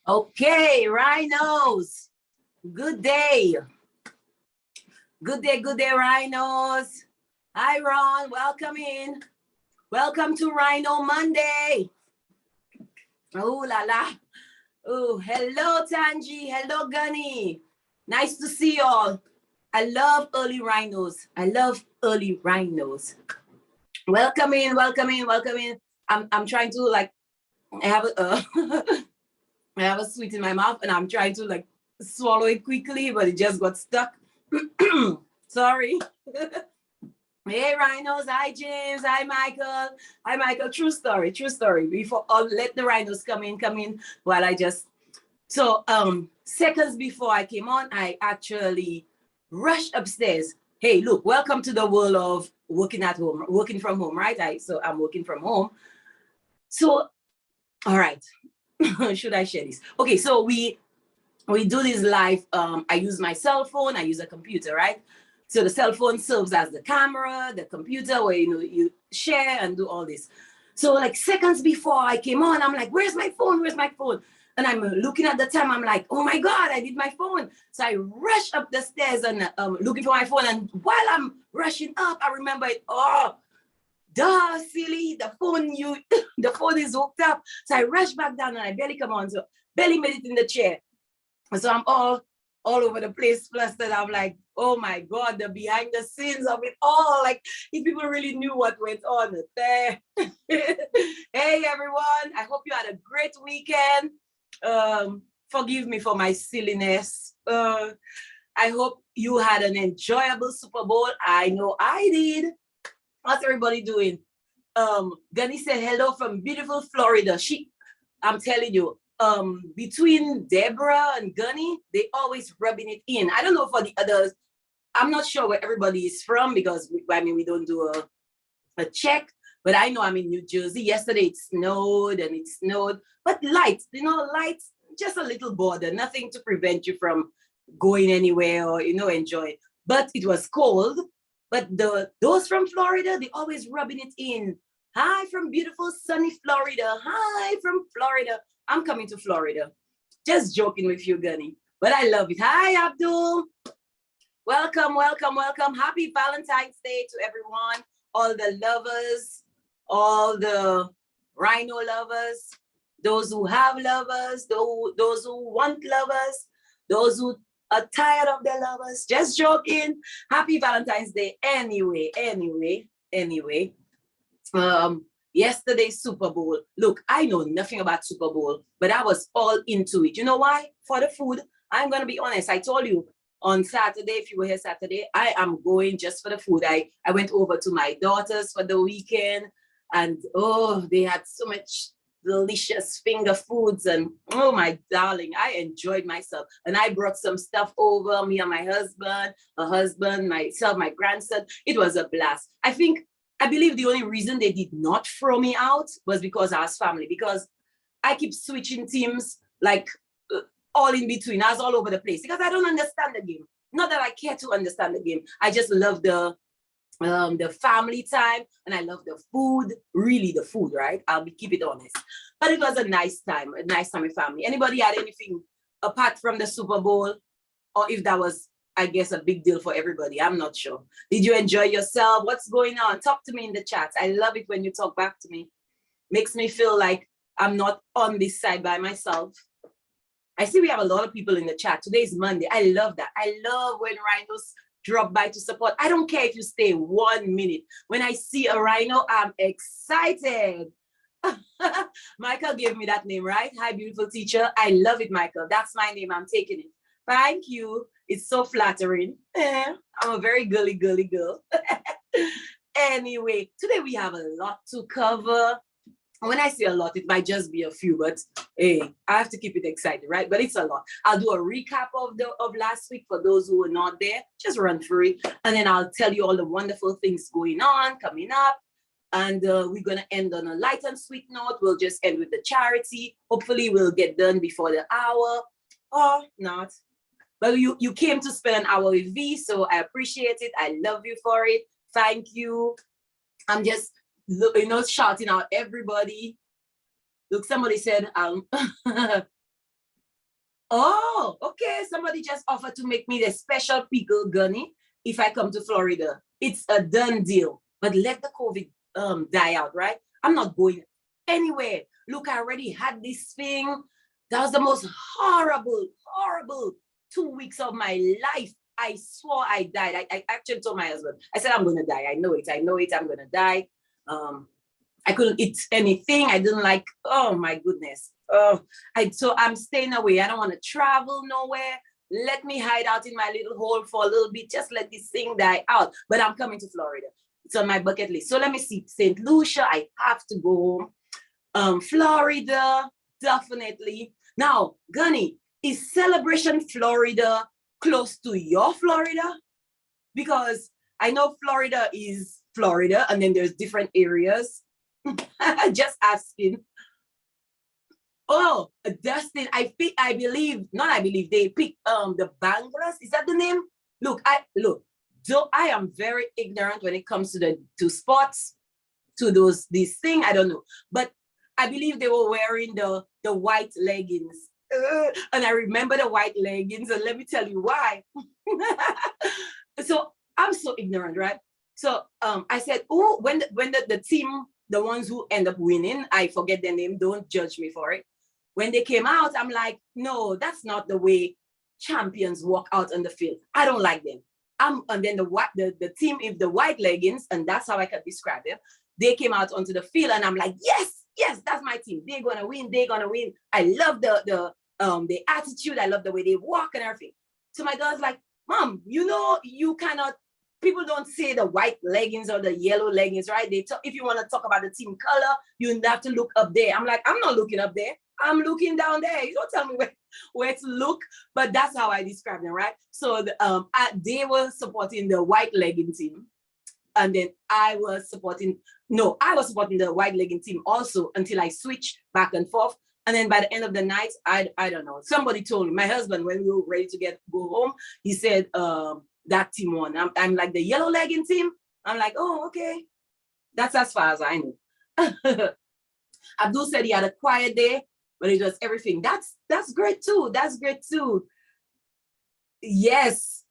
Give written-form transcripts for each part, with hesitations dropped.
Okay, rhinos. Good day. Good day, rhinos. Hi, Ron. Welcome in. Welcome to Rhino Monday. Oh, la la. Oh, hello, Tanji. Hello, Gunny. Nice to see y'all. I love early rhinos. I love early rhinos. Welcome in, welcome in, welcome in. I'm trying to like have a I have a sweet in my mouth and I'm trying to like swallow it quickly, but it just got stuck. Sorry. Hey, rhinos. Hi, James. Hi, Michael. Hi, Michael. True story. True story. Before let the rhinos come in while I just. So seconds before I came on, I actually rushed upstairs. Hey, look, welcome to the world of working at home, working from home, right? So I'm working from home. So, all right. Should I share this? Okay, so we do this live. I use my cell phone. I use a computer, right? So the cell phone serves as the camera, the computer where you share and do all this. So like seconds before I came on, I'm like, where's my phone? Where's my phone? And I'm looking at the time. I'm like, oh my God, I need my phone. So I rush up the stairs and looking for my phone. And while I'm rushing up, I remember it. Oh, duh, silly, the phone is hooked up. So I rush back down and I barely come on. So barely made it in the chair. So I'm all over the place, flustered. I'm like, oh my God, the behind the scenes of it all. Like, if people really knew what went on there. Hey, everyone. I hope you had a great weekend. Forgive me for my silliness. I hope you had an enjoyable Super Bowl. I know I did. How's everybody doing? Gunny said hello from beautiful Florida. I'm telling you, between Deborah and Gunny, they always rubbing it in. I don't know for the others. I'm not sure where everybody is from because we don't do a check. But I know I'm in New Jersey. Yesterday it snowed, but light, just a little border, nothing to prevent you from going anywhere or enjoy. But it was cold. But those from Florida, they always rubbing it in. Hi from beautiful sunny Florida. Hi from Florida. I'm coming to Florida. Just joking with you, Gunny. But I love it. Hi, Abdul. Welcome, welcome, welcome. Happy Valentine's Day to everyone. All the lovers, all the rhino lovers, those who have lovers, those who want lovers, those who are tired of their lovers. Just joking. Happy Valentine's Day anyway. Yesterday's Super Bowl. Look, I know nothing about Super Bowl, but I was all into it. You know why? For the food. I'm going to be honest. I told you on Saturday, if you were here Saturday, I am going just for the food. I went over to my daughter's for the weekend and they had so much delicious finger foods and oh my darling, I enjoyed myself. And I brought some stuff over, me and my husband, myself, my grandson. It was a blast. I believe the only reason they did not throw me out was because I was family, because I keep switching teams like all in between. I was all over the place because I don't understand the game. Not that I care to understand the game. I just love the family time and I love the food, really the food, right? Keep it honest. But it was a nice time with family. Anybody had anything apart from the Super Bowl? Or if that was, I guess, a big deal for everybody. I'm not sure. Did you enjoy yourself? What's going on? Talk to me in the chat. I love it when you talk back to me. Makes me feel like I'm not on this side by myself. I see we have a lot of people in the chat. Today is Monday. I love that. I love when rhinos drop by to support. I don't care if you stay 1 minute. When I see a rhino, I'm excited. Michael gave me that name, right? Hi, beautiful teacher. I love it, Michael. That's my name. I'm taking it. Thank you. It's so flattering. I'm a very girly girl. Anyway, today we have a lot to cover. When I say a lot, it might just be a few, but hey, I have to keep it exciting, right? But it's a lot. I'll do a recap of last week for those who were not there. Just run through it. And then I'll tell you all the wonderful things going on, coming up. And we're going to end on a light and sweet note. We'll just end with the charity. Hopefully we'll get done before the hour or not. But you came to spend an hour with V, so I appreciate it. I love you for it. Thank you. I'm just, shouting out everybody. Look, somebody said, oh, okay. Somebody just offered to make me the special pickle gunny if I come to Florida. It's a done deal. But let the COVID die out, right? I'm not going anywhere. Look, I already had this thing. That was the most horrible, horrible 2 weeks of my life. I swore I died. I actually told my husband, I said, I'm going to die. I know it. I know it. I'm going to die. I couldn't eat anything. I didn't like, oh my goodness. So I'm staying away. I don't want to travel nowhere. Let me hide out in my little hole for a little bit. Just let this thing die out. But I'm coming to Florida. It's on my bucket list. So let me see. St. Lucia, I have to go. Florida, definitely. Now, Gunny, is Celebration Florida close to your Florida? Because I know Florida is Florida, and then there's different areas. Just asking. Oh, Dustin, I believe they picked the Banglas. Is that the name? Look, I am very ignorant when it comes to sports, to these things. I don't know. But I believe they were wearing the white leggings. And I remember the white leggings, and let me tell you why. So I'm so ignorant, right? So I said, oh, when the team, the ones who end up winning, I forget their name, don't judge me for it. When they came out, I'm like, no, that's not the way champions walk out on the field. I don't like them. And then the team in the white leggings, and that's how I can describe them. They came out onto the field, and I'm like, yes, that's my team. They're gonna win. They're gonna win. I love the attitude. I love the way they walk and everything. So my daughter's like, Mom, you cannot. People don't say the white leggings or the yellow leggings, right? If you want to talk about the team color, you have to look up there. I'm like, I'm not looking up there. I'm looking down there. You don't tell me where to look, but that's how I describe them, right? So they were supporting the white legging team, and then I was supporting the white legging team also until I switched back and forth. And then by the end of the night, I don't know. Somebody told me, my husband, when we were ready to go home, he said that team won. I'm like, the yellow legging team. I'm like, oh, okay. That's as far as I know. Abdul said he had a quiet day, but it was everything. That's great too. That's great too. Yes.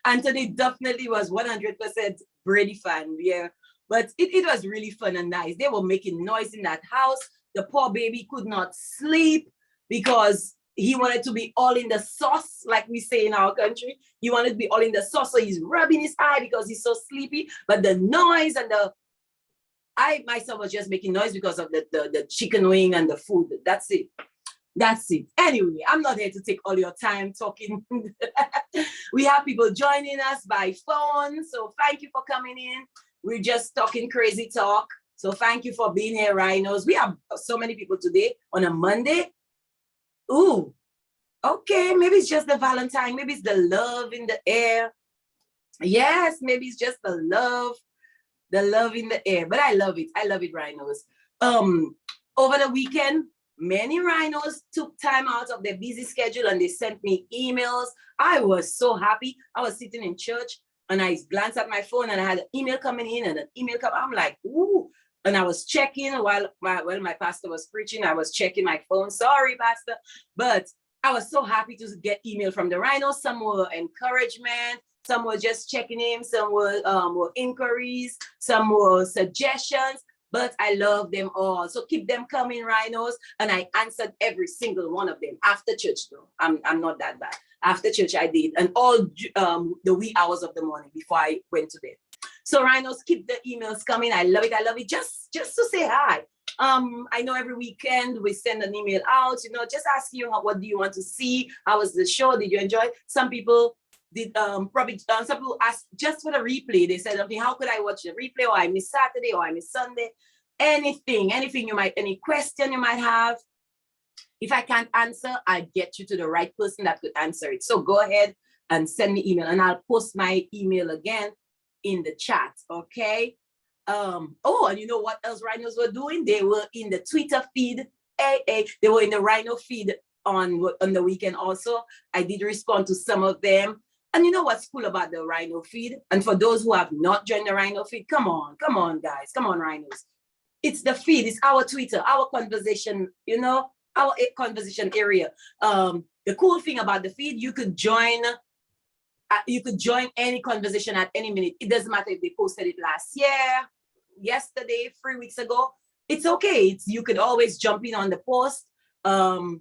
Anthony definitely was 100% Brady fan. Yeah. But it was really fun and nice. They were making noise in that house. The poor baby could not sleep because he wanted to be all in the sauce, like we say in our country. He wanted to be all in the sauce. So he's rubbing his eye because he's so sleepy. But the noise and I myself was just making noise because of the chicken wing and the food. That's it. Anyway, I'm not here to take all your time talking. We have people joining us by phone. So thank you for coming in. We're just talking crazy talk. So thank you for being here, Rhinos. We have so many people today on a Monday. Ooh, okay. Maybe it's just the Valentine. Maybe it's the love in the air. Yes, maybe it's just the love in the air. But I love it. Rhinos. Over the weekend, many Rhinos took time out of their busy schedule and they sent me emails. I was so happy. I was sitting in church and I glanced at my phone and I had an email coming in and an email coming. I'm like, ooh. And I was checking while my pastor was preaching. I was checking my phone. Sorry, Pastor. But I was so happy to get email from the Rhinos. Some were encouragement. Some were just checking in. Some were inquiries. Some were suggestions. But I love them all. So keep them coming, Rhinos. And I answered every single one of them after church, though. I'm not that bad. After church, I did. And all the wee hours of the morning before I went to bed. So Rhinos, keep the emails coming. I love it. Just to say hi. I know every weekend we send an email out, just asking you what do you want to see? How was the show? Did you enjoy? Some people did some people asked just for the replay. They said, okay, how could I watch the replay? Or I miss Saturday or I miss Sunday. Anything any question you might have. If I can't answer, I get you to the right person that could answer it. So go ahead and send me email and I'll post my email again in the chat, okay? And you know what else Rhinos were doing? They were in the Twitter feed. They were in the Rhino feed on the weekend also. I did respond to some of them. And you know what's cool about the Rhino feed? And for those who have not joined the Rhino feed, come on, guys. Come on, Rhinos. It's the feed, it's our Twitter, our conversation, you know, our conversation area. The cool thing about the feed, you could join any conversation at any minute. It doesn't matter if they posted it last year, yesterday, 3 weeks ago. It's okay. You could always jump in on the post. And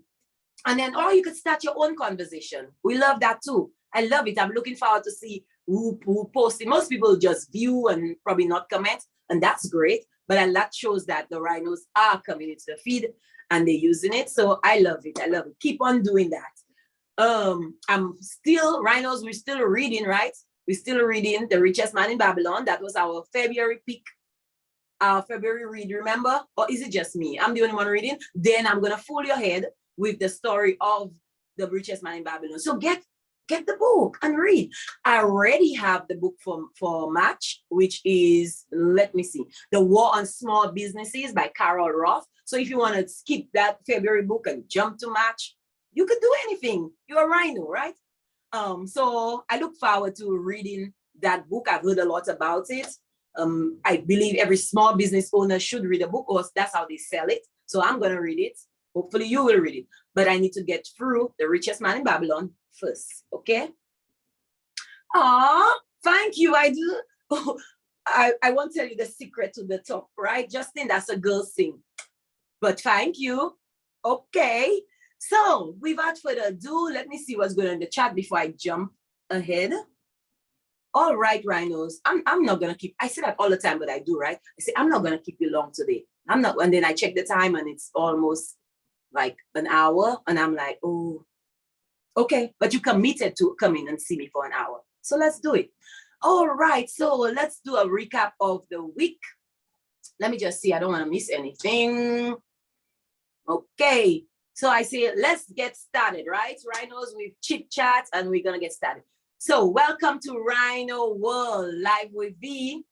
then, or you could start your own conversation. We love that too. I love it. I'm looking forward to see who posted. Most people just view and probably not comment, and that's great. But that shows that the rhinos are coming into the feed and they're using it. So I love it. I love it. Keep on doing that. Rhinos, we're still reading, right? We're still reading The Richest Man in Babylon. That was our February pick. Our February read, remember? Or is it just me? I'm the only one reading. Then I'm gonna fool your head with the story of The Richest Man in Babylon. So get the book and read. I already have the book for March, which is, let me see, The War on Small Businesses by Carol Roth. So if you want to skip that February book and jump to March, you could do anything. You're a rhino, right? So I look forward to reading that book. I've heard a lot about it. I believe every small business owner should read a book, or that's how they sell it. So I'm going to read it. Hopefully you will read it. But I need to get through The Richest Man in Babylon first, okay? Thank you. I do. I won't tell you the secret to the top, right? Justin, that's a girl thing. But thank you. Okay. So without further ado, let me see what's going on in the chat before I jump ahead. All right, rhinos. I'm not gonna keep. I say that all the time, but I do, right? I say I'm not gonna keep you long today. I'm not. And then I check the time, and it's almost like an hour, and I'm like, oh, okay. But you committed to come in and see me for an hour, so let's do it. All right. So let's do a recap of the week. Let me just see. I don't want to miss anything. Okay. So I say let's get started, right? Rhinos, we've chit chat, and we're gonna get started. So welcome to RHINO World Live with V,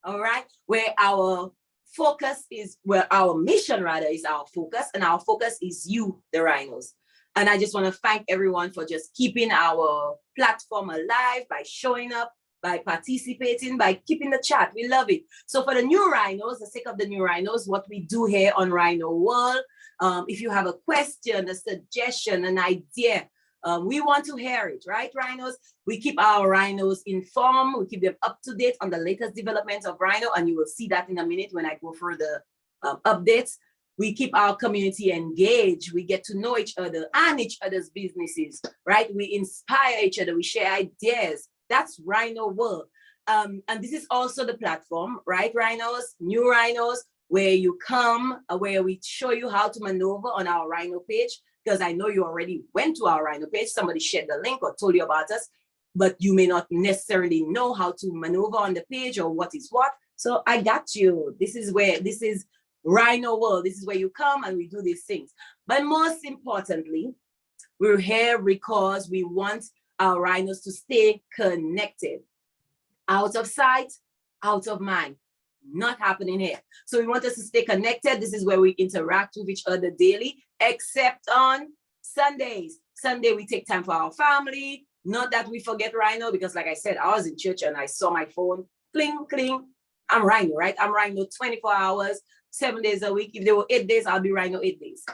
all right, where our focus is, where our mission rather is our focus, and our focus is you, the rhinos. And I just want to thank everyone for just keeping our platform alive by showing up, by participating, by keeping the chat. We love it. So for the new rhinos, the sake of the new rhinos, what we do here on RHINO World, if you have a question, a suggestion, an idea, we want to hear it, right, rhinos? We keep our rhinos informed. We keep them up to date on the latest developments of RHINO, and you will see that in a minute when I go through the updates. We keep our community engaged. We get to know each other and each other's businesses, right? We inspire each other. We share ideas. That's RHINO World. And this is also the platform, right, rhinos, new rhinos, where you come, where we show you how to maneuver on our RHINO page, because I know you already went to our RHINO page. Somebody shared the link or told you about us, but you may not necessarily know how to maneuver on the page or what is what. So I got you. This is RHINO World. This is where you come and we do these things. But most importantly, we're here because we want our rhinos to stay connected. Out of sight, out of mind. Not happening here. So we want us to stay connected. This is where we interact with each other daily, except on Sundays. Sunday, we take time for our family. Not that we forget RHINO, because like I said, I was in church and I saw my phone, cling, cling. I'm RHINO, right? I'm RHINO 24 hours, 7 days a week. If there were 8 days, I'll be RHINO 8 days.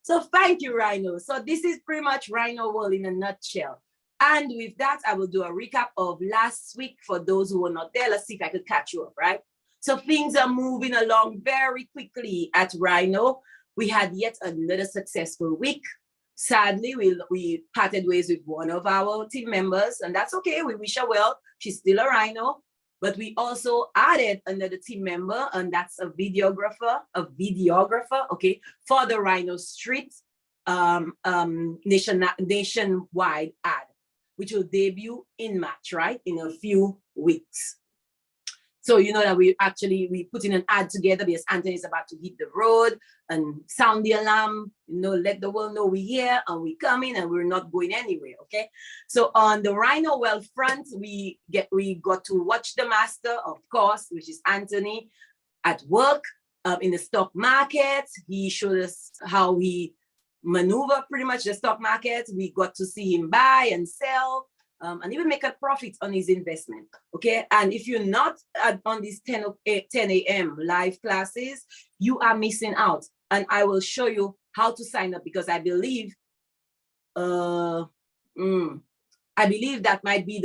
So thank you, rhino. So this is pretty much RHINO World in a nutshell. And with that, I will do a recap of last week for those who were not there. Let's see if I could catch you up, right? So things are moving along very quickly at RHINO. We had yet another successful week. Sadly, we parted ways with one of our team members, and that's okay. We wish her well. She's still a rhino. But we also added another team member, and that's a videographer, okay, for the RHINO Street nationwide ad, which will debut in March, right? In a few weeks. So you know that we put in an ad together because Anthony is about to hit the road and sound the alarm, you know, let the world know we're here and we coming and we're not going anywhere, okay? So on the RHINO World front, we got to watch the master, of course, which is Anthony, at work in the stock market. He showed us how we maneuver pretty much the stock market. We got to see him buy and sell. and he will make a profit on his investment. Okay, and if you're not on these 10 a.m. live classes, you are missing out. And I will show you how to sign up, because I believe that might be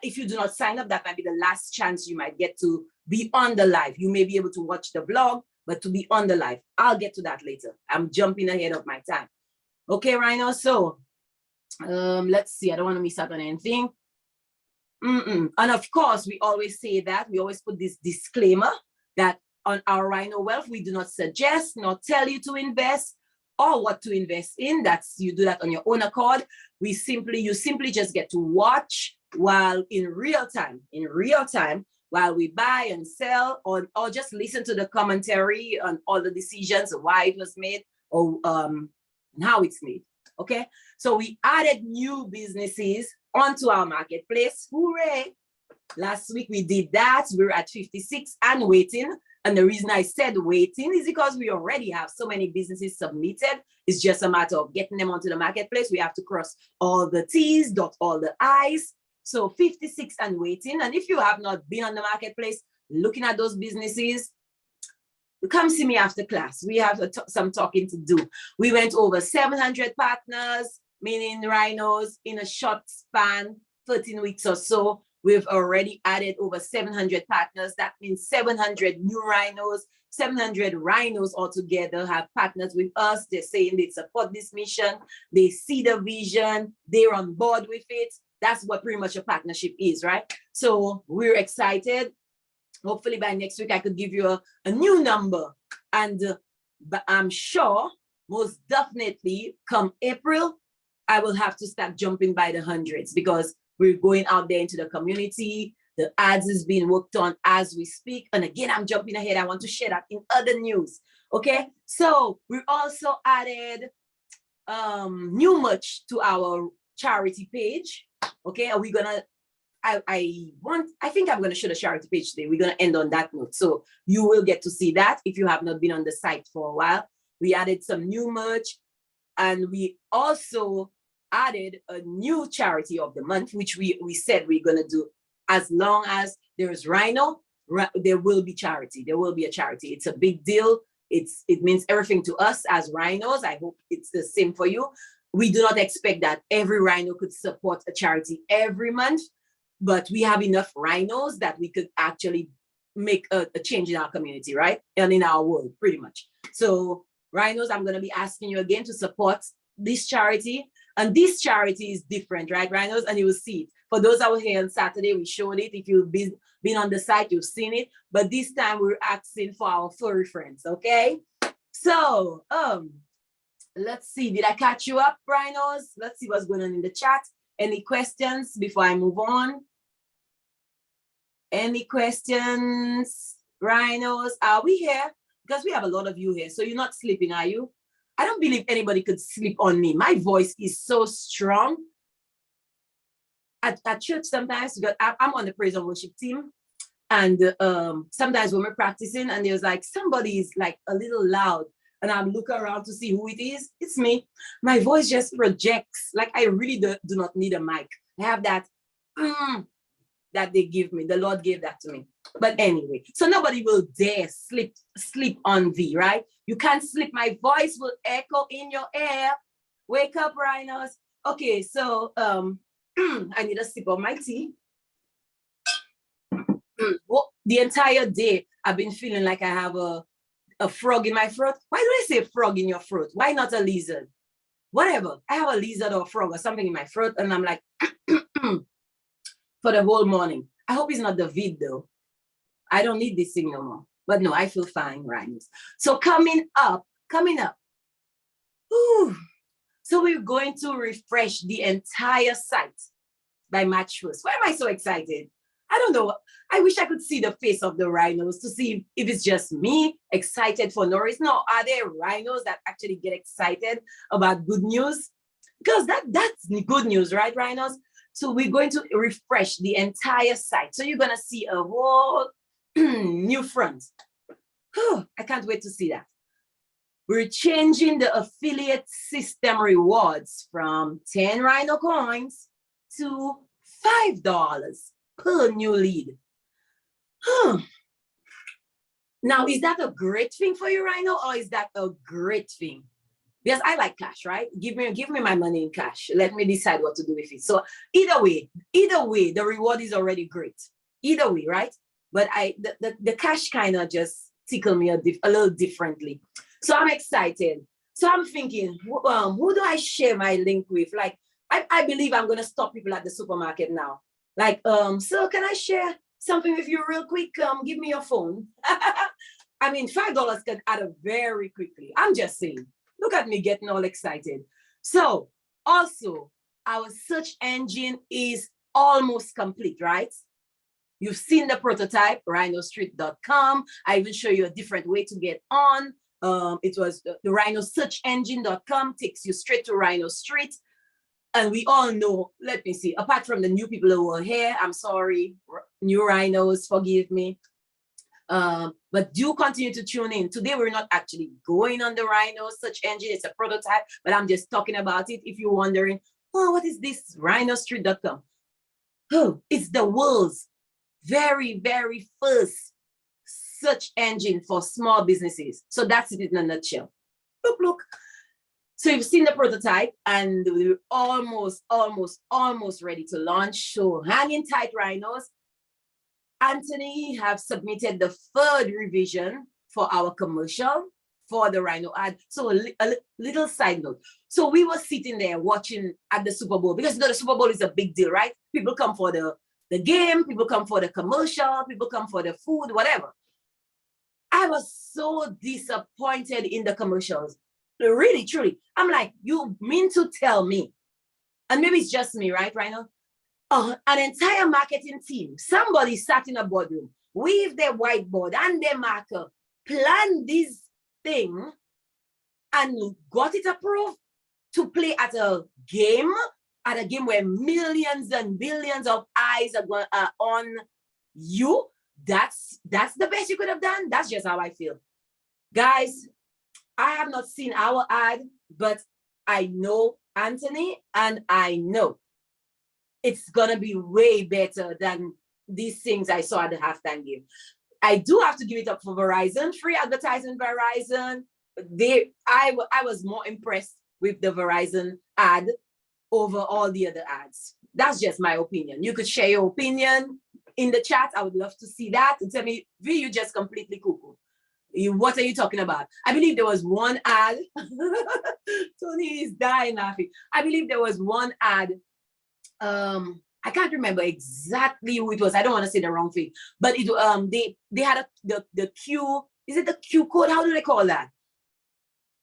if you do not sign up, that might be the last chance you might get to be on the live. You may be able to watch the vlog, but to be on the live, I'll get to that later. I'm jumping ahead of my time. Okay, Rhino, so let's see, I don't want to miss out on anything. And of course, we always say that, we always put this disclaimer that on our RHINO Wealth, we do not suggest nor tell you to invest or what to invest in. That's, you do that on your own accord. You simply just get to watch while in real time, while we buy and sell, or just listen to the commentary on all the decisions, why it was made, or and how it's made. Okay, so we added new businesses onto our marketplace. Hooray! Last week we did that. We were at 56 and waiting. And the reason I said waiting is because we already have so many businesses submitted. It's just a matter of getting them onto the marketplace. We have to cross all the T's, dot all the I's. So 56 and waiting. And if you have not been on the marketplace looking at those businesses, come see me after class. We have some talking to do. We went over 700 partners, meaning rhinos, in a short span, 13 weeks or so. We've already added over 700 partners. That means 700 new rhinos, 700 rhinos altogether have partners with us. They're saying they support this mission. They see the vision. They're on board with it. That's what pretty much a partnership is, right? So we're excited. Hopefully by next week, I could give you a new number. And but I'm sure, most definitely, come April, I will have to start jumping by the hundreds, because we're going out there into the community. The ads is being worked on as we speak. And again, I'm jumping ahead. I want to share that in other news. Okay, so we also added new merch to our charity page. Okay, are we gonna, I think I'm gonna show the charity page today. We're gonna end on that note. So you will get to see that if you have not been on the site for a while. We added some new merch, and we also added a new charity of the month, which we said we're gonna do. As long as there is Rhino, there will be charity. There will be a charity. It's a big deal. It means everything to us as rhinos. I hope it's the same for you. We do not expect that every rhino could support a charity every month, but we have enough rhinos that we could actually make a change in our community, right? And in our world, pretty much. So rhinos, I'm gonna be asking you again to support this charity. And this charity is different, right, rhinos? And you will see it. For those out here on Saturday, we showed it. If you've been on the site, you've seen it. But this time we're asking for our furry friends, okay? So, let's see. Did I catch you up, rhinos? Let's see what's going on in the chat. Any questions before I move on? Any questions, rhinos? Are we here? Because we have a lot of you here. So you're not sleeping, are you? I don't believe anybody could sleep on me. My voice is so strong. At church sometimes, because I'm on the praise and worship team. And sometimes when we're practicing and there's like, somebody is like a little loud, and I'm looking around to see who it is. It's me. My voice just projects. Like, I really do not need a mic. I have that that they give me. The Lord gave that to me. But anyway, so nobody will dare sleep on thee, right? You can't sleep. My voice will echo in your ear. Wake up, rhinos. Okay, so I need a sip of my tea. Well, the entire day, I've been feeling like I have a frog in my throat. Why do they say frog in your throat? Why not a lizard? Whatever. I have a lizard or a frog or something in my throat, and I'm like, for the whole morning. I hope it's not the vid though. I don't need this thing no more. But no, I feel fine, rhinos. So coming up. Whew. So we're going to refresh the entire site by March 1st. Why am I so excited? I don't know. I wish I could see the face of the rhinos to see if it's just me excited for no reason. No, are there rhinos that actually get excited about good news? Because that's good news, right, rhinos? So we're going to refresh the entire site. So you're going to see a whole new front. I can't wait to see that. We're changing the affiliate system rewards from 10 rhino coins to $5 per new lead. Now, is that a great thing for you, Rhino, or is that a great thing? Because I like cash, right? Give me my money in cash. Let me decide what to do with it. So either way, the reward is already great. Either way, right? But the cash kind of just tickle me a little differently. So I'm excited. So I'm thinking, who do I share my link with? Like, I believe I'm gonna stop people at the supermarket now. Like, sir, can I share something with you real quick? Give me your phone. I mean, $5 can add up very quickly. I'm just saying. Look at me getting all excited. So also, our search engine is almost complete, right? You've seen the prototype, rhinostreet.com. I will show you a different way to get on. It was the rhinosearchengine.com takes you straight to Rhino Street. And we all know, let me see, apart from the new people who are here, I'm sorry, new rhinos, forgive me. But do continue to tune in. Today, we're not actually going on the Rhino search engine. It's a prototype, but I'm just talking about it. If you're wondering, oh, what is this rhinostreet.com? Oh, it's the world's very, very first search engine for small businesses. So that's it in a nutshell. Look. So you've seen the prototype and we're almost ready to launch. So hang in tight, rhinos. Anthony have submitted the third revision for our commercial for the Rhino ad. So a little side note. So we were sitting there watching at the Super Bowl because the Super Bowl is a big deal, right? People come for the game, people come for the commercial, people come for the food, whatever. I was so disappointed in the commercials. Really, truly. I'm like, you mean to tell me, and maybe it's just me, right, Rhino? An entire marketing team, somebody sat in a boardroom, with their whiteboard and their marker, planned this thing and got it approved to play at a game where millions and billions of eyes are on you. That's the best you could have done. That's just how I feel. Guys, I have not seen our ad, but I know Anthony and I know it's gonna be way better than these things I saw at the halftime game. I do have to give it up for Verizon, free advertising Verizon. I was more impressed with the Verizon ad over all the other ads. That's just my opinion. You could share your opinion in the chat. I would love to see that and tell me, V, you just completely cuckoo. What are you talking about? I believe there was one ad. Tony is dying laughing. I believe there was one ad. I can't remember exactly who it was. I don't want to say the wrong thing, but it they had the Q. Is it the Q code? How do they call that?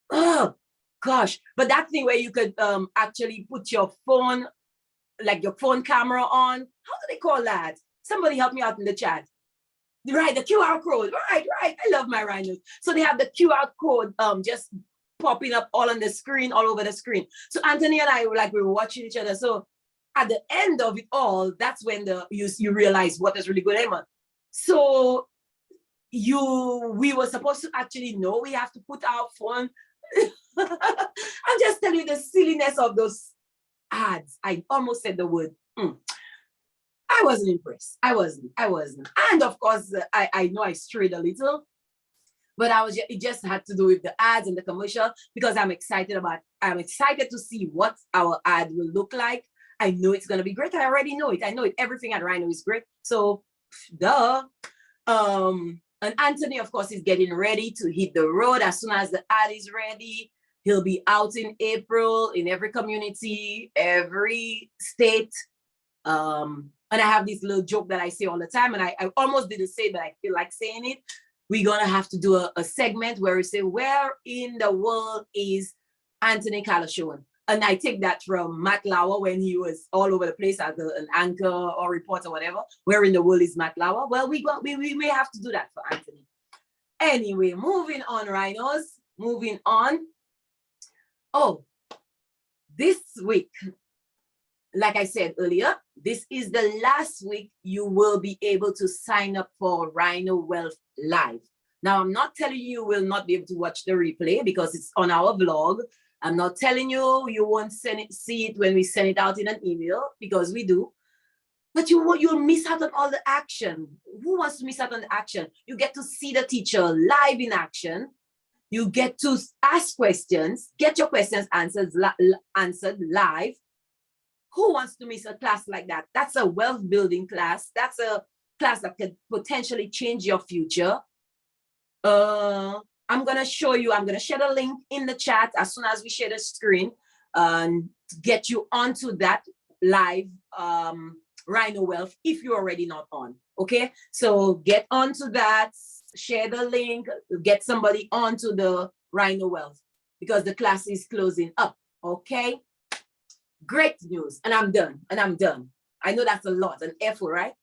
Oh gosh! But that thing where you could actually put your phone, like your phone camera on. How do they call that? Somebody help me out in the chat. Right, the QR code. Right. I love my rhinos. So they have the QR code just popping up all on the screen, all over the screen. So Anthony and I we were watching each other. So at the end of it all, that's when you realize what is really going on. So we were supposed to actually know we have to put our phone. I'm just telling you the silliness of those ads. I almost said the word. I wasn't impressed. I wasn't. And of course, I know I strayed a little, but it just had to do with the ads and the commercial because I'm excited to see what our ad will look like. I know it's going to be great. I already know it. I know it. Everything at Rhino is great. So, duh. And Anthony, of course, is getting ready to hit the road as soon as the ad is ready. He'll be out in April in every community, every state. And I have this little joke that I say all the time, and I almost didn't say it, but I feel like saying it. We're going to have to do a segment where we say, where in the world is Anthony Calashon? And I take that from Matt Lauer when he was all over the place as an anchor or reporter or whatever. Where in the world is Matt Lauer? Well, we may have to do that for Anthony. Anyway, moving on, rhinos. Moving on. Oh, this week, like I said earlier, this is the last week you will be able to sign up for Rhino Wealth Live. Now, I'm not telling you will not be able to watch the replay because it's on our blog. I'm not telling you you won't see it when we send it out in an email because we do. But you'll miss out on all the action. Who wants to miss out on the action? You get to see the teacher live in action. You get to ask questions, get your questions answered live. Who wants to miss a class like that? That's a wealth building class. That's a class that could potentially change your future. I'm going to show you, I'm going to share the link in the chat as soon as we share the screen and get you onto that live RHINO Wealth if you're already not on. Okay, so get onto that, share the link, get somebody onto the RHINO Wealth because the class is closing up. Okay, great news. And I'm done. I know that's a lot, an effort, right?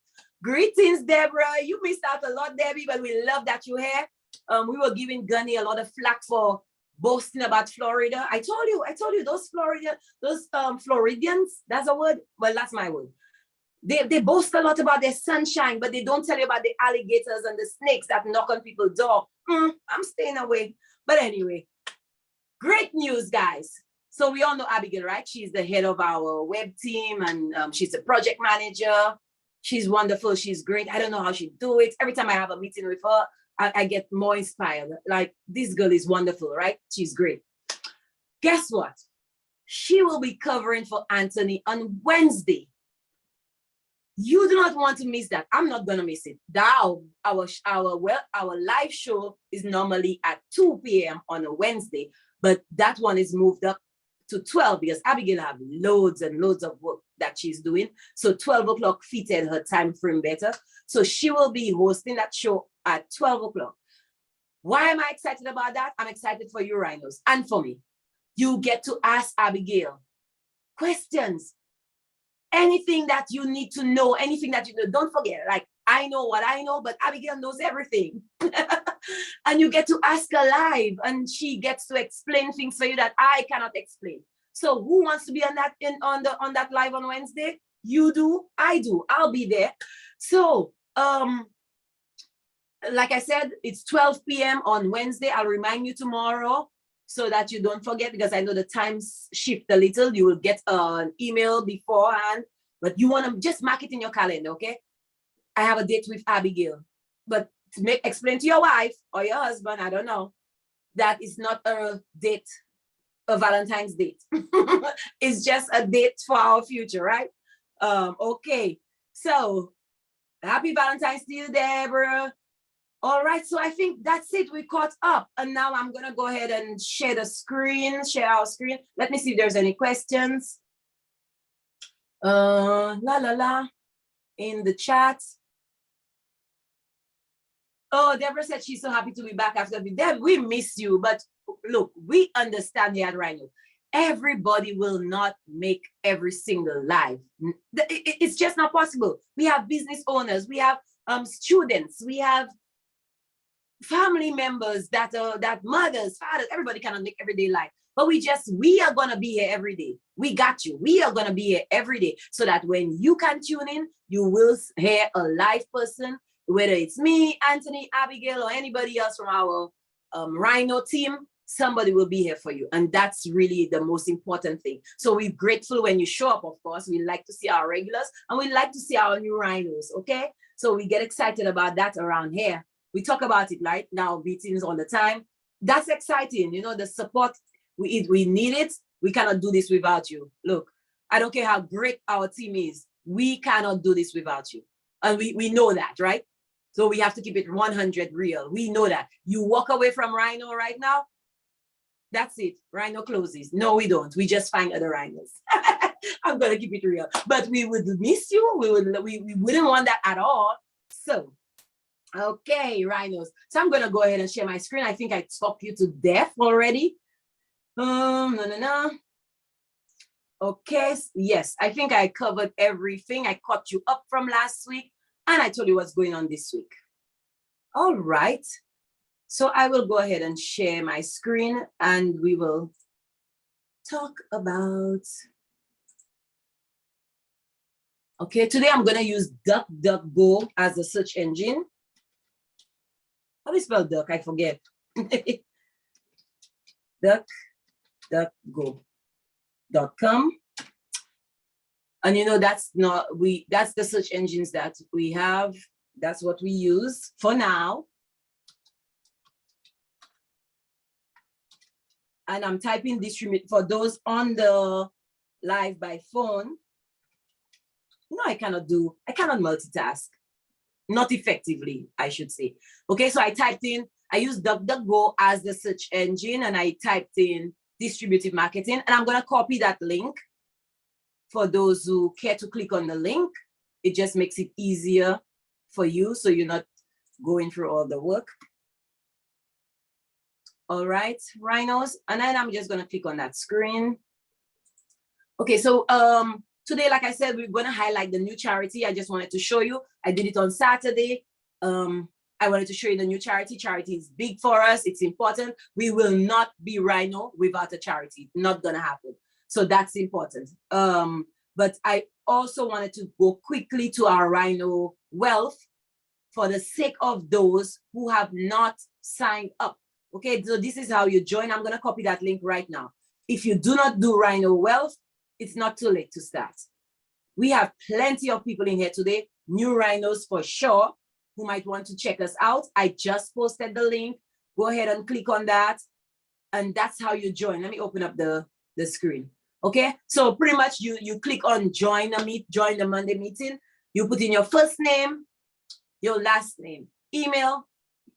Greetings, Deborah. You missed out a lot, Debbie, but we love that you're here. We were giving Gunny a lot of flack for boasting about Florida. I told you those Floridians, that's a word. Well, that's my word. They boast a lot about their sunshine, but they don't tell you about the alligators and the snakes that knock on people's door. I'm staying away. But anyway, great news, guys. So we all know Abigail, right? She's the head of our web team, and she's a project manager. She's wonderful. She's great. I don't know how she do it. Every time I have a meeting with her, I get more inspired. Like, this girl is wonderful, right? She's great. Guess what? She will be covering for Anthony on Wednesday. You do not want to miss that. I'm not going to miss it. Now, our live show is normally at 2 p.m. on a Wednesday, but that one is moved up to 12 because Abigail have loads and loads of work that she's doing. So 12 o'clock fitted her time frame better. So she will be hosting that show at 12 o'clock. Why am I excited about that? I'm excited for you, Rhinos, and for me. You get to ask Abigail questions. Anything that you need to know, anything that you know, don't forget, like, I know what I know, but Abigail knows everything. And you get to ask her live, and she gets to explain things for you that I cannot explain. So who wants to be on that live on Wednesday? You do, I do, I'll be there. So like I said, it's 12 p.m. on Wednesday. I'll remind you tomorrow so that you don't forget, because I know the times shift a little. You will get an email beforehand, but you want to just mark it in your calendar, okay? I have a date with Abigail, but to explain to your wife or your husband, I don't know, that is not a date, a Valentine's date. It's just a date for our future, right? Okay, so happy Valentine's to you, Deborah. All right, so I think that's it. We caught up, and now I'm gonna go ahead and share our screen. Let me see if there's any questions. In the chat. Oh, Deborah said she's so happy to be back after the Deb, we miss you, but look, we understand here at RHINO. Everybody will not make every single live. It's just not possible. We have business owners, we have students, we have family members that mothers, fathers, everybody cannot make everyday life. But we are going to be here every day. We got you. We are going to be here every day so that when you can tune in, you will hear a live person, whether it's me, Anthony, Abigail, or anybody else from our RHINO team. Somebody will be here for you. And that's really the most important thing. So we're grateful when you show up, of course. We like to see our regulars, and we like to see our new RHINOs, okay? So we get excited about that around here. We talk about it right now, meetings all the time. That's exciting. You know, the support, we need it. We cannot do this without you. Look, I don't care how great our team is. We cannot do this without you. And we know that, right? So we have to keep it 100 real. We know that. You walk away from RHINO right now, that's it. RHINO closes. No, we don't. We just find other RHINOs. I'm going to keep it real. But we would miss you. We wouldn't want that at all. So, okay, RHINOs. So I'm going to go ahead and share my screen. I think I talked you to death already. No. Okay, yes, I think I covered everything. I caught you up from last week, and I told you what's going on this week. All right. So I will go ahead and share my screen, and we will talk about... Okay, today I'm going to use DuckDuckGo as a search engine. How do you spell duck? I forget. DuckDuckGo.com. And you know, that's the search engines that we have. That's what we use for now. And I'm typing distribute for those on the live by phone. No, I cannot multitask. Not effectively, I should say. Okay, so I used DuckDuckGo as the search engine, and I typed in distributive marketing, and I'm gonna copy that link for those who care to click on the link. It just makes it easier for you, so you're not going through all the work. All right, rhinos, and then I'm just gonna click on that screen. Okay, so today, like I said, we're gonna highlight the new charity. I just wanted to show you. I did it on Saturday. I wanted to show you the new charity. Charity is big for us. It's important. We will not be Rhino without a charity. Not gonna happen. So that's important. But I also wanted to go quickly to our RHINO Wealth for the sake of those who have not signed up. Okay, so this is how you join. I'm gonna copy that link right now. If you do not do RHINO Wealth, it's not too late to start. We have plenty of people in here today, new rhinos for sure, who might want to check us out. I just posted the link. Go ahead and click on that. And that's how you join. Let me open up the screen. Okay, so pretty much you click on join the Monday meeting. You put in your first name, your last name, email,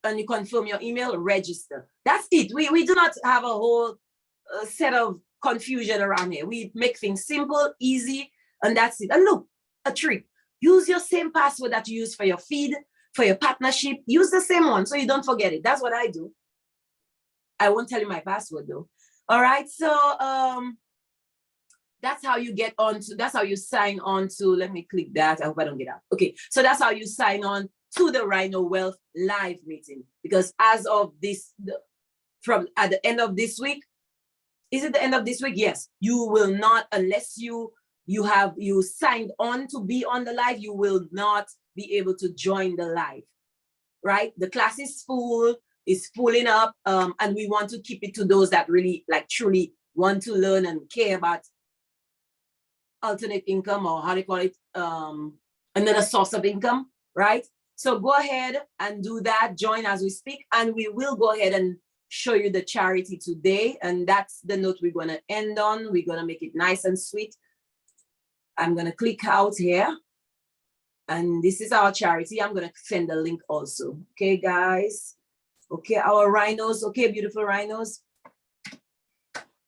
and you confirm your email, register. That's it. We do not have a whole set of confusion around here. We make things simple, easy, and that's it. And look, a trick. Use your same password that you use for your feed, for your partnership. Use the same one so you don't forget it. That's what I do. I won't tell you my password though. All right, so that's how you get on to, that's how you sign on to, let me click that. I hope I don't get out. Okay, so that's how you sign on to the RHINO Wealth live meeting. Because as of this, from at the end of this week, is it the end of this week? Yes, you will not, unless you signed on to be on the live, you will not be able to join the live, right? The class is full, is filling up, and we want to keep it to those that really, like, truly want to learn and care about alternate income, or how do you call it, another source of income, right? So go ahead and do that, join as we speak, and we will go ahead and show you the charity today. And that's the note we're gonna end on. We're gonna make it nice and sweet. I'm gonna click out here. And this is our charity. I'm gonna send the link also. Okay, guys. Okay, our rhinos. Okay, beautiful rhinos.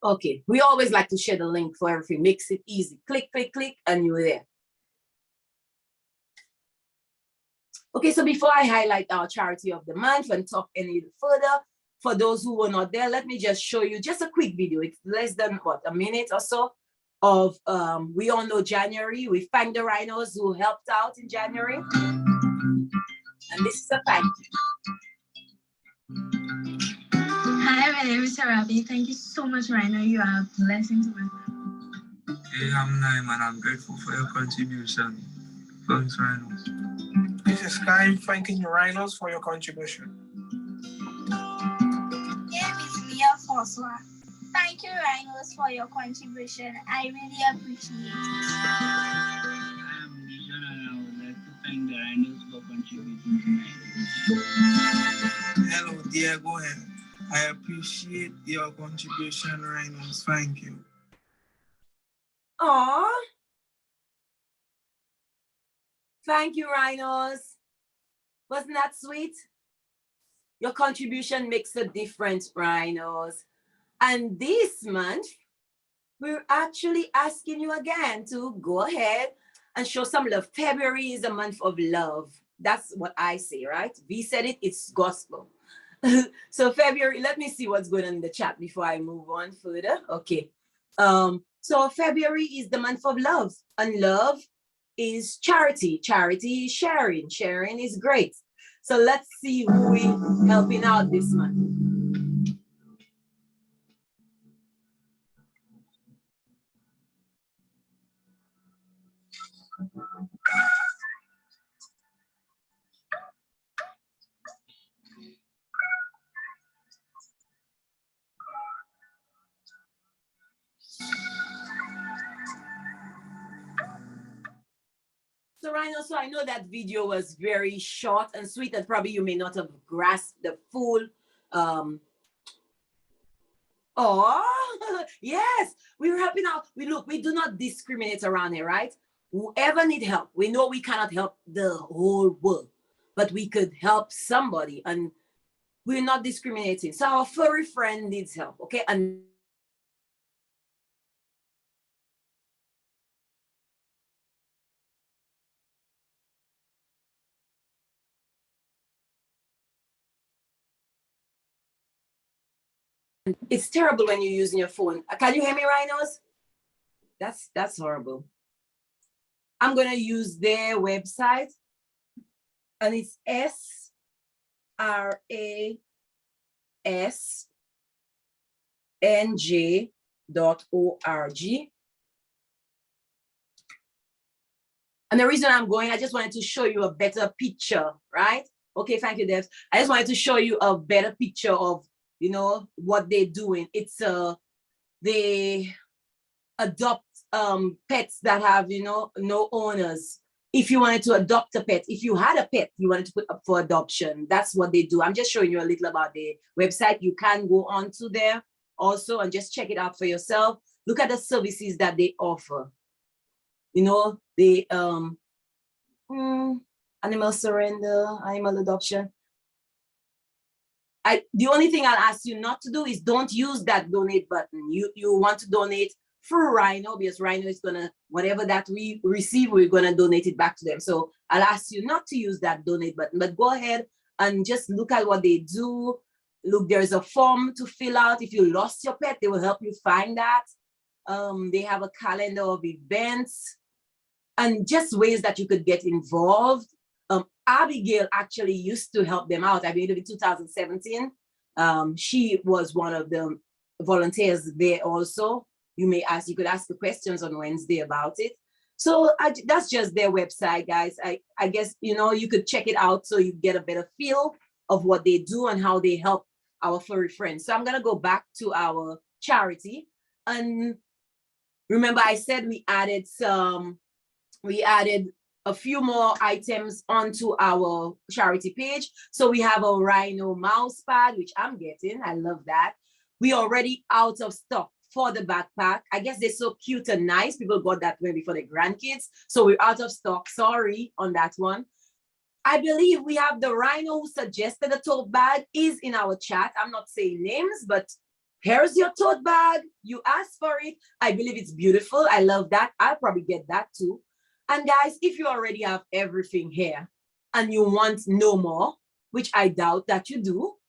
Okay, we always like to share the link for everything. Makes it easy. Click, click, click, and you're there. Okay, so before I highlight our charity of the month and talk any further, for those who were not there, let me just show you just a quick video. It's less than, what, a minute or so of, we all know January. We thank the rhinos who helped out in January. And this is a thank you. Hi, my name is Sarabi. Thank you so much, RHINO. You are a blessing to my family. Hey, I'm Naim, and I'm grateful for your contribution. Thanks, rhinos. This is Kaim thanking you, rhinos, for your contribution. Name is Mia Foswa. Thank you, rhinos, for your contribution. I really appreciate it. I am Nishan, and I would like to thank the rhinos for contributing tonight. Hello, dear. Go ahead. I appreciate your contribution, rhinos. Thank you. Aww. Thank you, rhinos. Wasn't that sweet? Your contribution makes a difference, rhinos. And this month, we're actually asking you again to go ahead and show some love. February is a month of love. That's what I say, right? V said it, it's gospel. So February, let me see what's going on in the chat before I move on further. Okay. So February is the month of love, and love is charity. Charity is sharing. Sharing is great. So let's see who we're helping out this month. Rhino, so I know that video was very short and sweet, and probably you may not have grasped the full. Oh, yes, we're helping out. We do not discriminate around here, right? Whoever need help, we know we cannot help the whole world, but we could help somebody, and we're not discriminating. So our furry friend needs help, okay? And it's terrible when you're using your phone. Can you hear me, Rhinos? That's horrible. I'm gonna use their website, and it's srasnj.org. And the reason I'm going, I just wanted to show you a better picture, right? Okay, thank you, Debs. I just wanted to show you a better picture of, you know, what they're doing. It's they adopt pets that have, you know, no owners. If you wanted to adopt a pet, if you had a pet you wanted to put up for adoption, that's what they do. I'm just showing you a little about the website. You can go on to there also and just check it out for yourself. Look at the services that they offer. You know, the animal surrender, animal adoption. The only thing I'll ask you not to do is don't use that donate button. You want to donate through Rhino, because Rhino is gonna, whatever that we receive, we're gonna donate it back to them. So I'll ask you not to use that donate button, but go ahead and just look at what they do. Look, there's a form to fill out. If you lost your pet, they will help you find that. They have a calendar of events and just ways that you could get involved. Abigail actually used to help them out. I believe in 2017. She was one of the volunteers there also. You could ask the questions on Wednesday about it. So that's just their website, guys. I guess, you know, you could check it out so you get a better feel of what they do and how they help our furry friends. So I'm gonna go back to our charity. And remember, I said we added a few more items onto our charity page. So we have a Rhino mouse pad, which I'm getting. I love that. We already out of stock for the backpack. I guess they're so cute and nice. People got that maybe for their grandkids. So we're out of stock. Sorry on that one. I believe we have the Rhino who suggested a tote bag is in our chat. I'm not saying names, but here's your tote bag. You asked for it. I believe it's beautiful. I love that. I'll probably get that too. And guys, if you already have everything here and you want no more, which I doubt that you do,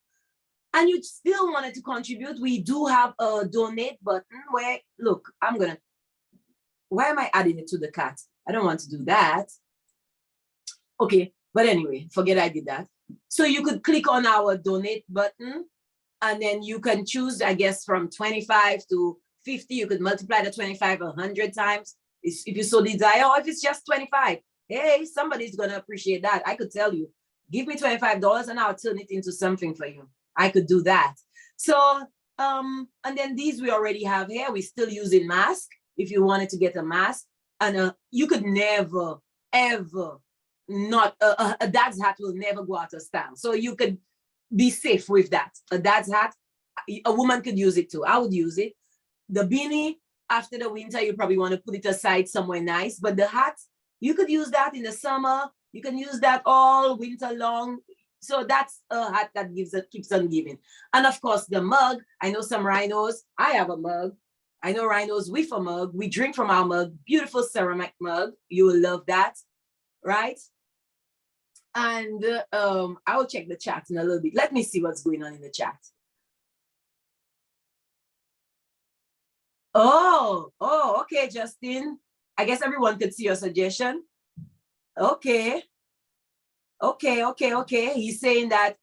and you still wanted to contribute, we do have a donate button where, look, why am I adding it to the cart? I don't want to do that. Okay, but anyway, forget I did that. So you could click on our donate button and then you can choose, I guess, from 25 to 50. You could multiply the 25 100 times. If you so desire, or if it's just 25, hey, somebody's gonna appreciate that. I could tell you, give me $25 and I'll turn it into something for you. I could do that. So, and then these we already have here. We're still using mask. If you wanted to get a mask, and you could never, ever not, a dad's hat will never go out of style. So you could be safe with that. A dad's hat, a woman could use it too. I would use it. The beanie, after the winter, you probably want to put it aside somewhere nice. But the hat, you could use that in the summer. You can use that all winter long. So that's a hat that keeps on giving. And of course, the mug. I know some rhinos. I have a mug. I know rhinos with a mug. We drink from our mug. Beautiful ceramic mug. You will love that, right? And I will check the chat in a little bit. Let me see what's going on in the chat. Oh, okay, Justin. I guess everyone could see your suggestion. Okay. He's saying that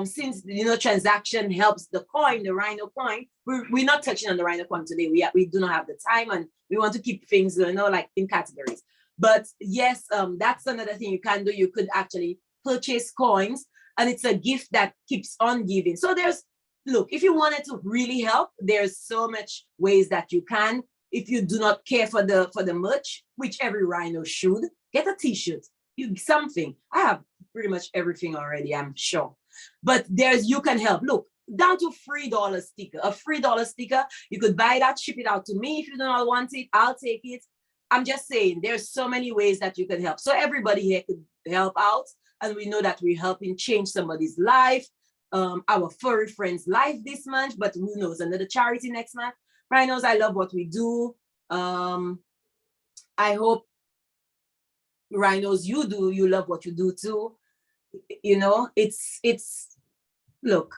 since, you know, transaction helps the coin, the Rhino coin, we're not touching on the Rhino coin today. We do not have the time, and we want to keep things, you know, like in categories. But yes, that's another thing you can do. You could actually purchase coins, and it's a gift that keeps on giving. So look, if you wanted to really help, there's so much ways that you can. If you do not care for the merch, which every rhino should, Get a t-shirt, something. I have pretty much everything already, I'm sure. But you can help. Look, down to $3 sticker. A $3 sticker, you could buy that, ship it out to me. If you do not want it, I'll take it. I'm just saying, there's so many ways that you can help. So everybody here could help out. And we know that we're helping change somebody's life, our furry friend's life this month, but who knows, another charity next month. Rhinos, I love what we do. I hope, Rhinos, you love what you do too. You know, look,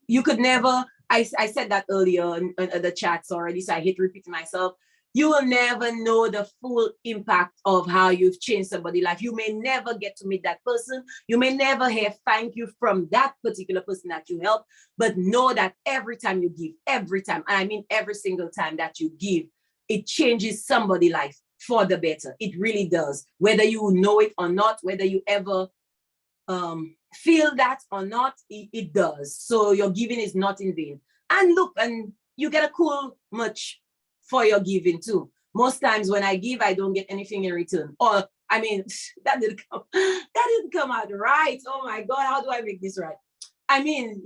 you could never, I said that earlier in the chats already, so I hate repeating myself. You will never know the full impact of how you've changed somebody's life. You may never get to meet that person. You may never hear thank you from that particular person that you help, but know that every time you give, every time, and I mean every single time that you give, it changes somebody's life for the better. It really does. Whether you know it or not, whether you ever feel that or not, it does. So your giving is not in vain. And look, and you get a cool much for your giving too. Most times when I give, I don't get anything in return. Or I mean, that didn't come out right. Oh my God, how do I make this right? I mean,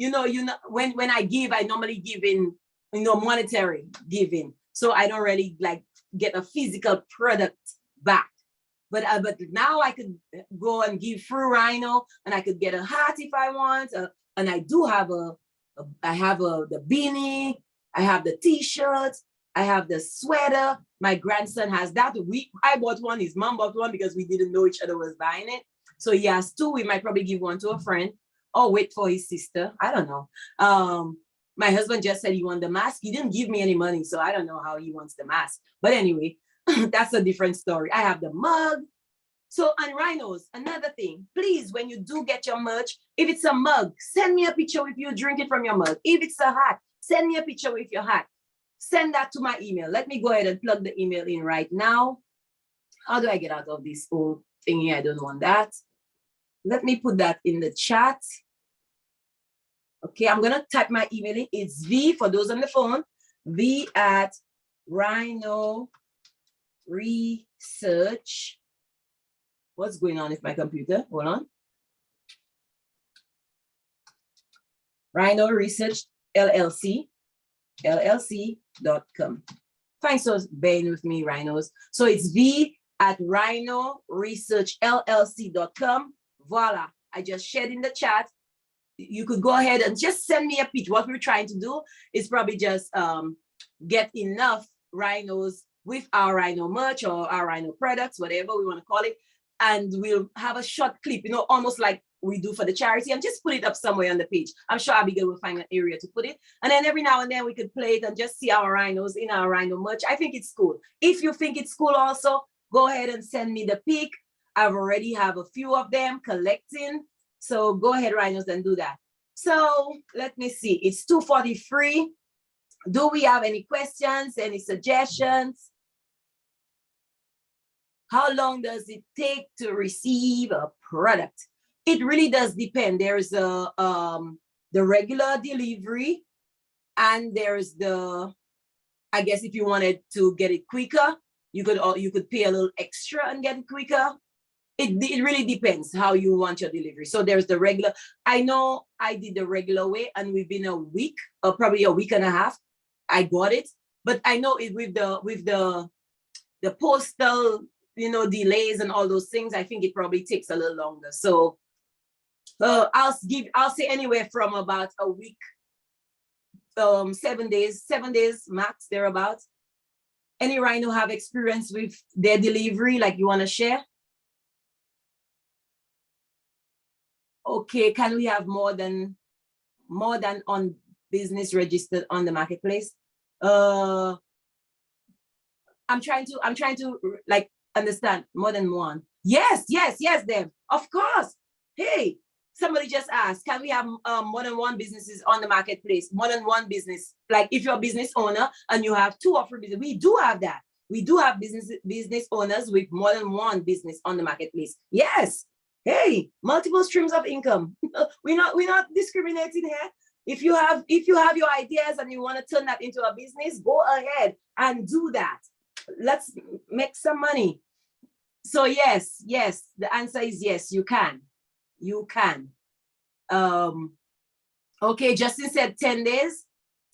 when I give, I normally give in, monetary giving. So I don't really like get a physical product back. But now I could go and give through Rhino, and I could get a hat if I want. And I do have I have the beanie, I have the t-shirt, I have the sweater. My grandson has that. I bought one, his mom bought one because we didn't know each other was buying it. So he has two. We might probably give one to a friend or wait for his sister. I don't know. My husband just said he wanted the mask. He didn't give me any money, so I don't know how he wants the mask. But anyway, that's a different story. I have the mug. So, and Rhinos, another thing, please, when you do get your merch, if it's a mug, send me a picture with you drinking from your mug. If it's a hat, send me a picture with your hat. Send that to my email. Let me go ahead and plug the email in right now. How do I get out of this whole thing here? I don't want that. Let me put that in the chat. Okay, I'm going to type my email in. It's V, for those on the phone, V at RHINO Research. What's going on with my computer? Hold on. RHINO Research LLC.com. Thanks for being with me, Rhinos. So it's V at RHINO Research LLC.com. Voila. I just shared in the chat. You could go ahead and just send me a picture. What we're trying to do is probably just get enough rhinos with our rhino merch or our rhino products, whatever we want to call it. And we'll have a short clip, almost like we do for the charity, and just put it up somewhere on the page. I'm sure Abigail will find an area to put it. And then every now and then we could play it and just see our rhinos in our rhino merch. I think it's cool. If you think it's cool also, go ahead and send me the pic. I've already have a few of them collecting. So go ahead, rhinos, and do that. So let me see. It's 2:43. Do we have any questions, any suggestions? How long does it take to receive a product? It really does depend. There's the regular delivery, and there's I guess if you wanted to get it quicker, you could pay a little extra and get it quicker. It really depends how you want your delivery. So there's the regular. I know I did the regular way, and within a week or probably a week and a half, I got it. But I know it with the postal, delays and all those things, I think it probably takes a little longer. So I'll say anywhere from about a week, 7 days max, thereabouts. Any rhino have experience with their delivery, like you want to share? Okay, can we have more than on business registered on the marketplace? I'm trying to like understand more than one. Yes, them. Of course. Hey, somebody just asked, can we have more than one businesses on the marketplace? More than one business. Like if you're a business owner and you have 2 or 3 business, we do have that. We do have business owners with more than one business on the marketplace. Yes. Hey, multiple streams of income. We're not discriminating here. If you have your ideas and you want to turn that into a business, go ahead and do that. Let's make some money. So yes, the answer is yes, you can. You can. Okay, Justin said 10 days.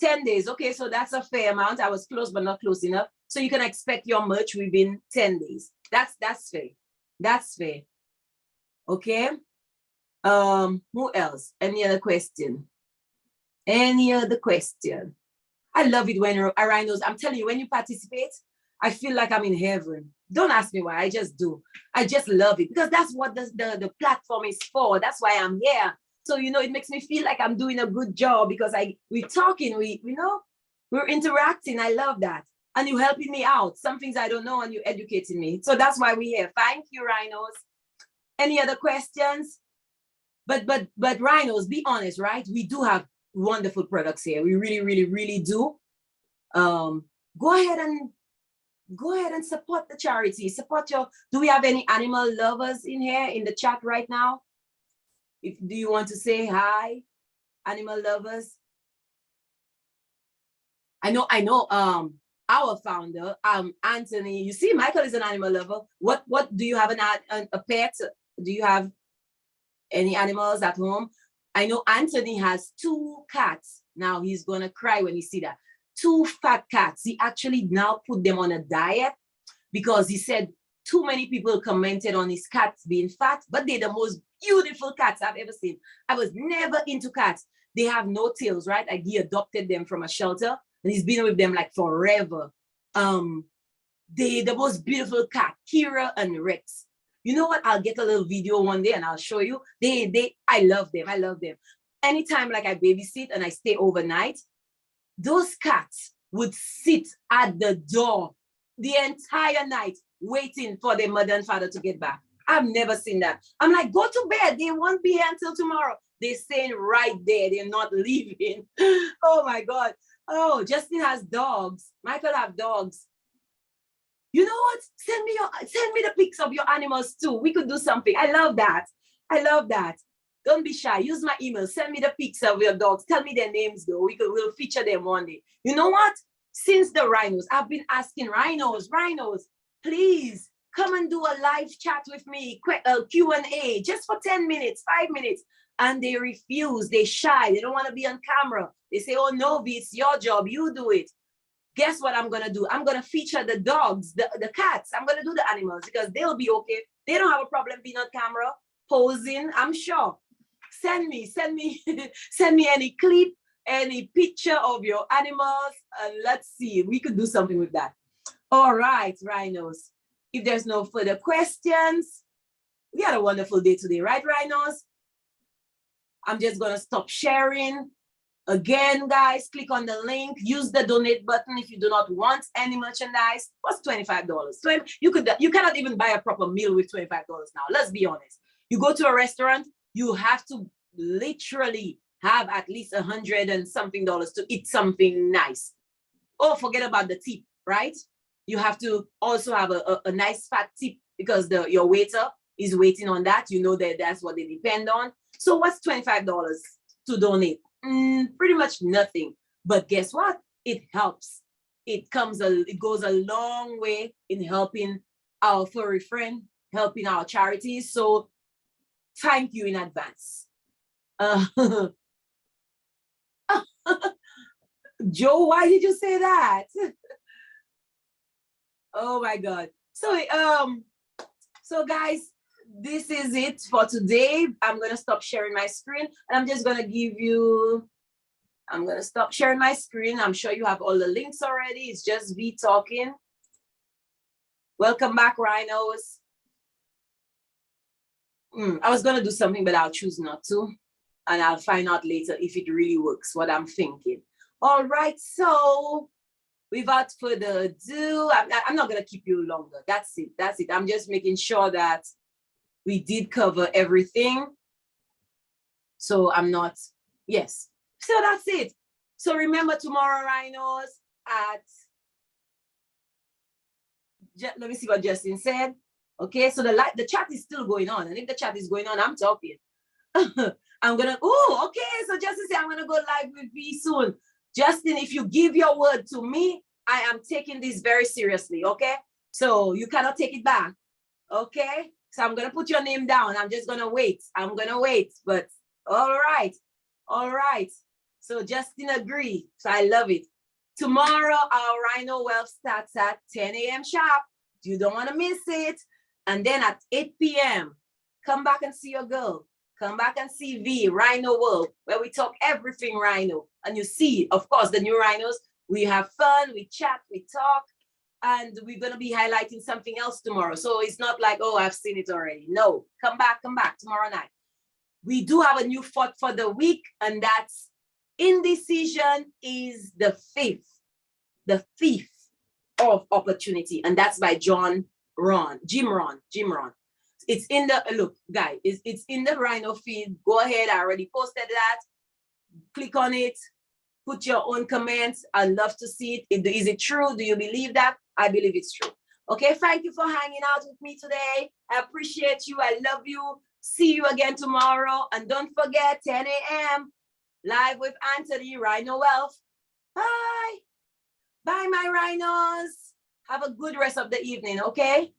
10 days. Okay, so that's a fair amount. I was close, but not close enough. So you can expect your merch within 10 days. That's fair. That's fair. Okay. Who else? Any other question? Any other question? I love it when rhinos, I'm telling you, when you participate, I feel like I'm in heaven. Don't ask me why, I just do. I just love it because that's what the platform is for. That's why I'm here. So, you know, it makes me feel like I'm doing a good job because we're talking, we're interacting. I love that. And you're helping me out. Some things I don't know and you're educating me. So that's why we're here. Thank you, rhinos. Any other questions? But rhinos, be honest, right? We do have wonderful products here. We really, really, really do. Go ahead and support the charity. Do we have any animal lovers in here in the chat right now? Do you want to say hi, animal lovers? I know, our founder, Anthony, you see, Michael is an animal lover. What do you have a pet? Do you have any animals at home? I know Anthony has 2 cats. Now he's gonna cry when he see that. 2 fat cats. He actually now put them on a diet because he said too many people commented on his cats being fat, but they're the most beautiful cats I've ever seen. I was never into cats. They have no tails, right? Like he adopted them from a shelter and he's been with them like forever. They the most beautiful cat, Kira and Rex. You know what? I'll get a little video one day and I'll show you. I love them. I love them. Anytime like I babysit and I stay overnight, those cats would sit at the door the entire night waiting for their mother and father to get back. I've never seen that. I'm like, go to bed. They won't be here until tomorrow. They're staying right there. They're not leaving. Oh my God. Oh, Justin has dogs. Michael have dogs. You know what? Send me the pics of your animals too. We could do something. I love that. I love that. Don't be shy. Use my email. Send me the pics of your dogs. Tell me their names though. We'll feature them one day. You know what? Since the rhinos, I've been asking rhinos, please come and do a live chat with me, Q&A, just for 10 minutes, 5 minutes. And they refuse. They're shy. They don't want to be on camera. They say, oh no, V, it's your job. You do it. Guess what I'm going to do? I'm going to feature the dogs, the cats. I'm going to do the animals because they'll be okay. They don't have a problem being on camera, posing, I'm sure. Send me any clip, any picture of your animals, and let's see. We could do something with that. All right, rhinos. If there's no further questions, we had a wonderful day today, right, rhinos? I'm just going to stop sharing. Again, guys, click on the link. Use the donate button if you do not want any merchandise. What's $25? You cannot even buy a proper meal with $25 now. Let's be honest. You go to a restaurant, you have to literally have at least $100 and something to eat something nice. Oh, forget about the tip, right? You have to also have a nice fat tip because your waiter is waiting on that. You know that's what they depend on. So what's $25 to donate? Pretty much nothing. But guess what? It helps. It goes a long way in helping our furry friend, helping our charities. So thank you in advance. Joe, why did you say that? Oh my God. So guys, this is it for today. I'm going to stop sharing my screen and I'm just going to I'm going to stop sharing my screen. I'm sure you have all the links already. It's just V talking. Welcome back, rhinos. I was going to do something, but I'll choose not to. And I'll find out later if it really works, what I'm thinking. All right, so without further ado, I'm not going to keep you longer. That's it. I'm just making sure that we did cover everything. So yes. So that's it. So remember tomorrow, rhinos, let me see what Justin said. Okay, so the chat is still going on. And if the chat is going on, I'm talking. Okay, so Justin said, I'm gonna go live with V soon. Justin, if you give your word to me, I am taking this very seriously, okay? So you cannot take it back. Okay? So I'm gonna put your name down. I'm just gonna wait. I'm gonna wait. But all right. All right. So Justin agree. So I love it. Tomorrow our RHINO World starts at 10 a.m. sharp. You don't want to miss it. And then at 8 p.m., come back and see your girl. Come back and see V, RHINO World, where we talk everything RHINO. And you see, of course, the new rhinos. We have fun, we chat, we talk, and we're going to be highlighting something else tomorrow. So it's not like, oh, I've seen it already. No, come back tomorrow night. We do have a new thought for the week, and that's indecision is the thief of opportunity. And that's by Jim Rohn. It's in the, look, guys, it's in the RHINO feed. Go ahead, I already posted that. Click on it, put your own comments. I'd love to see it. Is it true? Do you believe that? I believe it's true. Okay, thank you for hanging out with me today. I appreciate you. I love you. See you again tomorrow. And don't forget, 10 a.m. live with Anthony, RHINO Wealth. Bye. Bye, my rhinos. Have a good rest of the evening, okay?